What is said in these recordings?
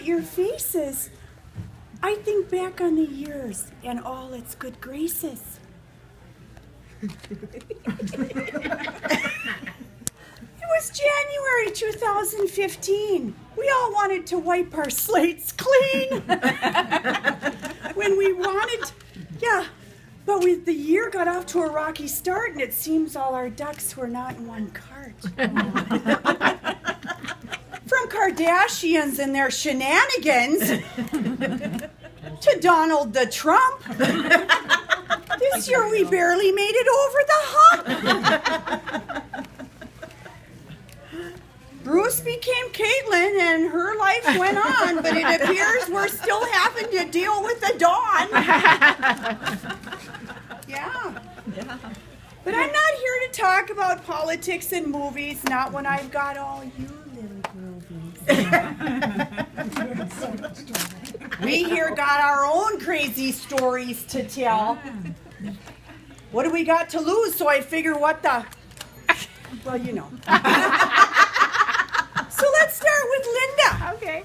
at your faces, I think back on the years and all its good graces. It was January 2015. We all wanted to wipe our slates clean. When we wanted, but the year got off to a rocky start, and it seems all our ducks were not in one cart. From Kardashians and their shenanigans to Donald the Trump, this year we barely made it over the hump. Bruce became Caitlin and her life went on, but it appears we're still having to deal with the Dawn. Yeah. But I'm not here to talk about politics and movies, not when I've got all you little groovies. We here got our own crazy stories to tell. What do we got to lose? So I figure well, you know. So let's start with Linda. Okay.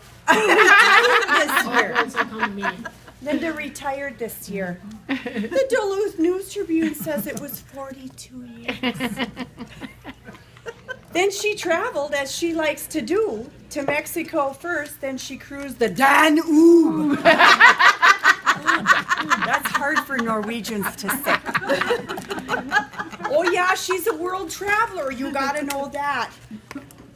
Linda retired this year. The Duluth News Tribune says it was 42 years. Then she traveled, as she likes to do, to Mexico first. Then she cruised the Danube. That's hard for Norwegians to say. Oh yeah, she's a world traveler. You gotta know that.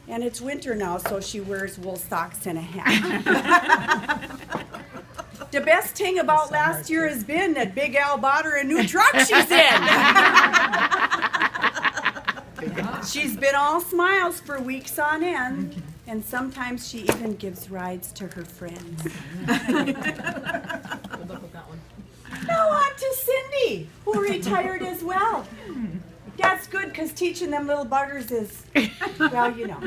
And it's winter now, so she wears wool socks and a hat. The best thing about last year has been that Big Al bought her a new truck she's in. She's been all smiles for weeks on end, and sometimes she even gives rides to her friends. Now on to Cindy, who retired as well. That's good, because teaching them little buggers is, well, you know.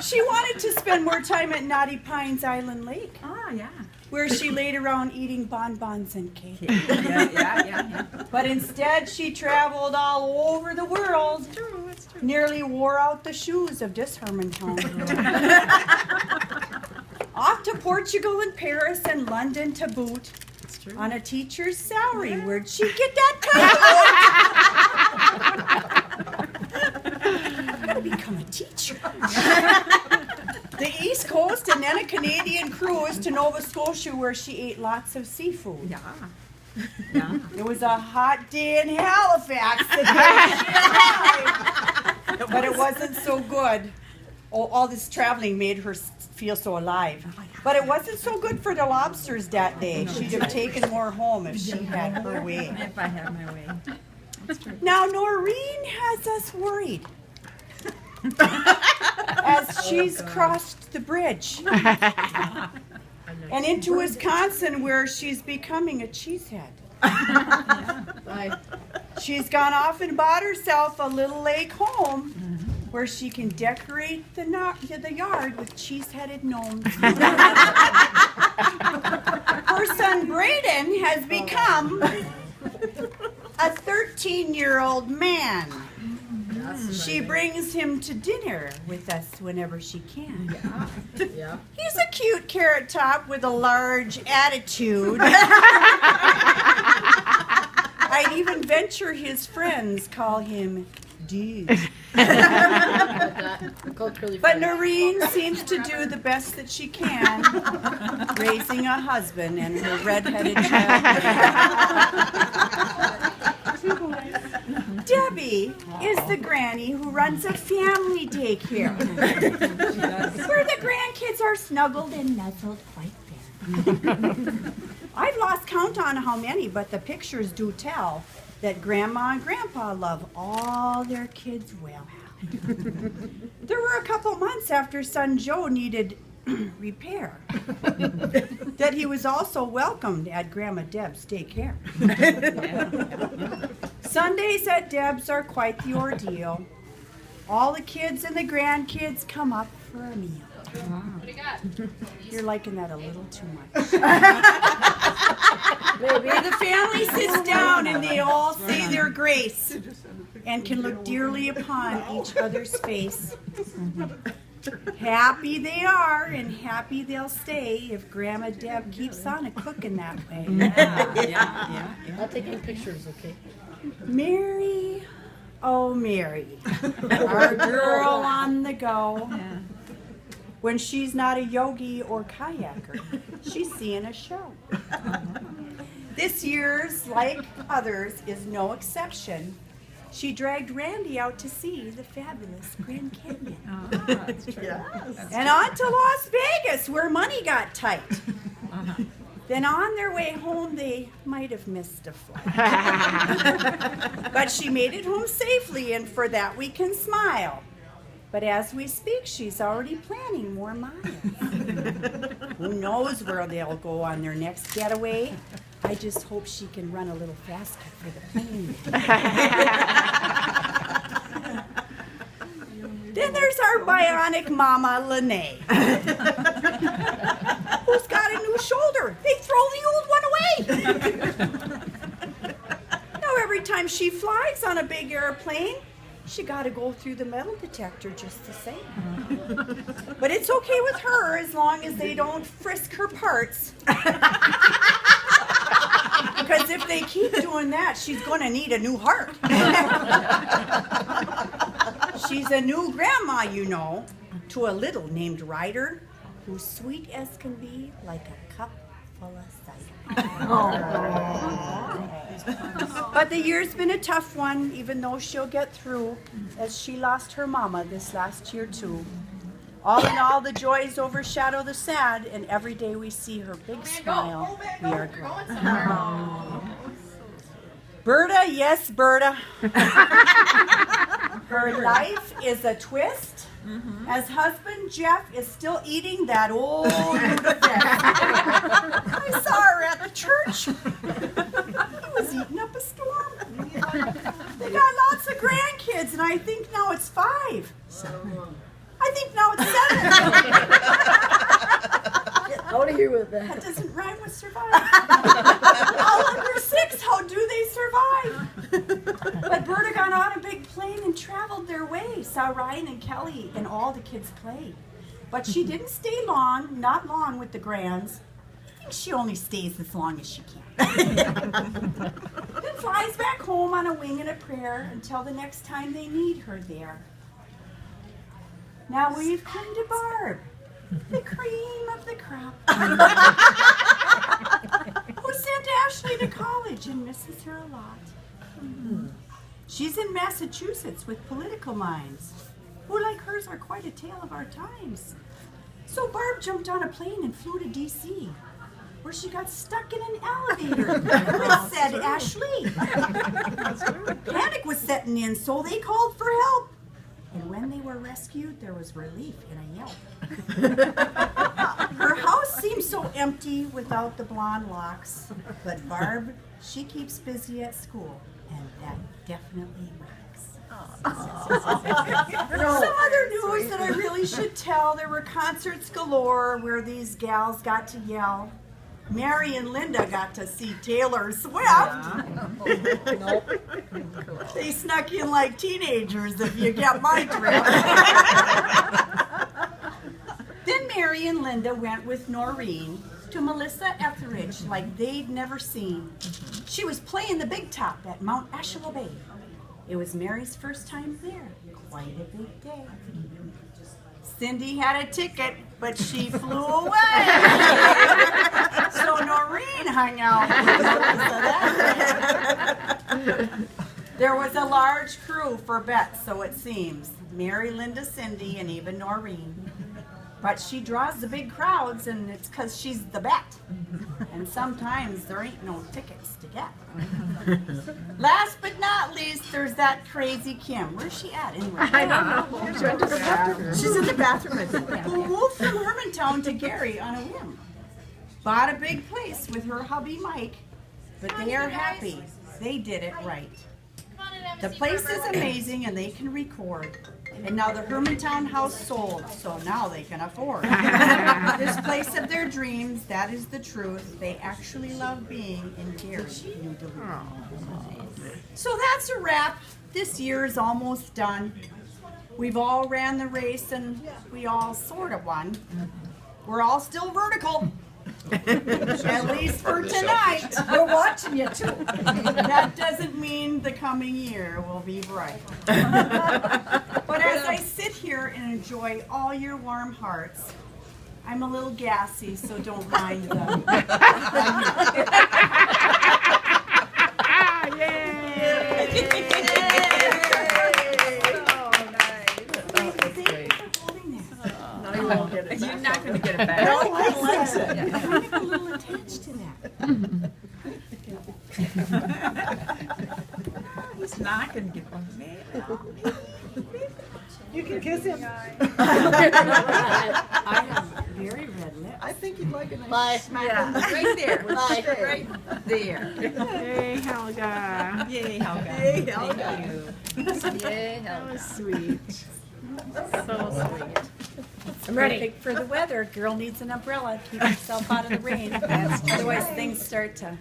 She wanted to spend more time at Knotty Pines Island Lake. Ah, yeah. Where she laid around eating bonbons and cake. Yeah. But instead, she traveled all over the world. It's true. Nearly wore out the shoes of this Hermantown girl. Off to Portugal and Paris and London to boot. On a teacher's salary. Yeah. Where'd she get that title? I'm going to become a teacher. The East Coast, and then a Canadian cruise to Nova Scotia, where she ate lots of seafood. Yeah. It was a hot day in Halifax, but it wasn't so good. Oh, all this traveling made her feel so alive. But it wasn't so good for the lobsters that day. She'd have taken more home if she had her way. If I had my way. That's true. Now, Noreen has us worried as she's crossed the bridge and into Wisconsin, where she's becoming a cheesehead. She's gone off and bought herself a little lake home where she can decorate the yard with cheese-headed gnomes. Her son Braden has become a 13-year-old man. She brings him to dinner with us whenever she can. Yeah. He's a cute carrot top with a large attitude. I'd even venture his friends call him dude. But Noreen seems to do the best that she can, raising a husband and her redheaded child. Debbie is the granny who runs a family daycare, where the grandkids are snuggled and nuzzled quite fair. I've lost count on how many, but the pictures do tell that Grandma and Grandpa love all their kids well. There were a couple months after son Joe needed repair that he was also welcomed at Grandma Deb's daycare. Sundays at Deb's are quite the ordeal. All the kids and the grandkids come up for a meal. What do you got? You're liking that a little too much. The family sits down and they all say their grace and can look dearly upon each other's face. Happy they are, and happy they'll stay if Grandma Deb keeps on a-cooking that way. Yeah. I'll take any pictures, okay? Mary, oh Mary, our girl on the go. Yeah. When she's not a yogi or kayaker, she's seeing a show. This year's, like others, is no exception. She dragged Randy out to see the fabulous Grand Canyon. Oh, that's true. And on to Las Vegas, where money got tight. Then on their way home, they might have missed a flight. But she made it home safely, and for that we can smile. But as we speak, she's already planning more miles. Who knows where they'll go on their next getaway? I just hope she can run a little faster for the plane. Then there's our bionic mama, Lene, who's got a new shoulder. They throw the old one away. Now every time she flies on a big airplane, she got to go through the metal detector just the same. But it's okay with her as long as they don't frisk her parts. Because if they keep doing that, she's going to need a new heart. She's a new grandma, you know, to a little named Ryder, who's sweet as can be, like a cup full of cider. But the year's been a tough one, even though she'll get through, as she lost her mama this last year too. All in all, the joys overshadow the sad, and every day we see her big smile, we are glad. Berta, yes, Berta. Her life is a twist, as husband Jeff is still eating that old Budapest. I saw her at the church. He was eating up a storm. They got lots of grandkids, and I think now it's 5. I think now it's 7. Out of here with that. That doesn't rhyme with survive. All under 6, how do they survive? But Berta got on a big plane and traveled their way, saw Ryan and Kelly and all the kids play. But she didn't stay long, not long with the Grands. I think she only stays as long as she can. Then flies back home on a wing and a prayer until the next time they need her there. Now we've come to Barb, the cream of the crop, who sent Ashley to college and misses her a lot. She's in Massachusetts with political minds, who like hers are quite a tale of our times. So Barb jumped on a plane and flew to D.C., where she got stuck in an elevator, which said Ashley. Panic was setting in, so they called for help. And when they were rescued, there was relief in a yelp. Her house seems so empty without the blonde locks, but Barb, she keeps busy at school, and that definitely rocks. Some other news that I really should tell, there were concerts galore where these gals got to yell. Mary and Linda got to see Taylor Swift. Nope. They snuck in like teenagers, if you get my drift. Then Mary and Linda went with Noreen to Melissa Etheridge like they'd never seen. She was playing the big top at Mount Ashela Bay. It was Mary's first time there. Quite a big day. Cindy had a ticket, but she flew away. So Noreen hung out with Melissa. There was a large crew for bets, so it seems. Mary, Linda, Cindy, and even Noreen. But she draws the big crowds, and it's because she's the bet. And sometimes there ain't no tickets to get. Last but not least, there's that crazy Kim. Where's she at anyway? I don't know. She went to the bathroom. She's in the bathroom, I think. Who moved from Hermantown to Gary on a whim. Bought a big place with her hubby Mike, but they are happy. They did it right. The place is amazing and they can record. And now the Hermantown house sold, so now they can afford. This place of their dreams, that is the truth. They actually love being in Gary, New Duluth. So that's a wrap. This year is almost done. We've all ran the race and we all sort of won. We're all still vertical. At least for tonight. We're watching you too. That doesn't mean the coming year will be bright. But as I sit here and enjoy all your warm hearts, I'm a little gassy, so don't mind them. No, you won't get it. You're not going to get it back. No, he likes it. I'm kind of a little attached to that. He's not going to get one. You can kiss him. I have very red lips. I think you'd like a nice Bye. smack. Yeah, right there. Bye. Right there. Hey, Helga. Yay, Helga. Hey, Helga. Thank you. Yay, That Helga. was sweet. So sweet. I'm ready. Perfect for the weather. Girl needs an umbrella. Keep herself out of the rain. Otherwise things start to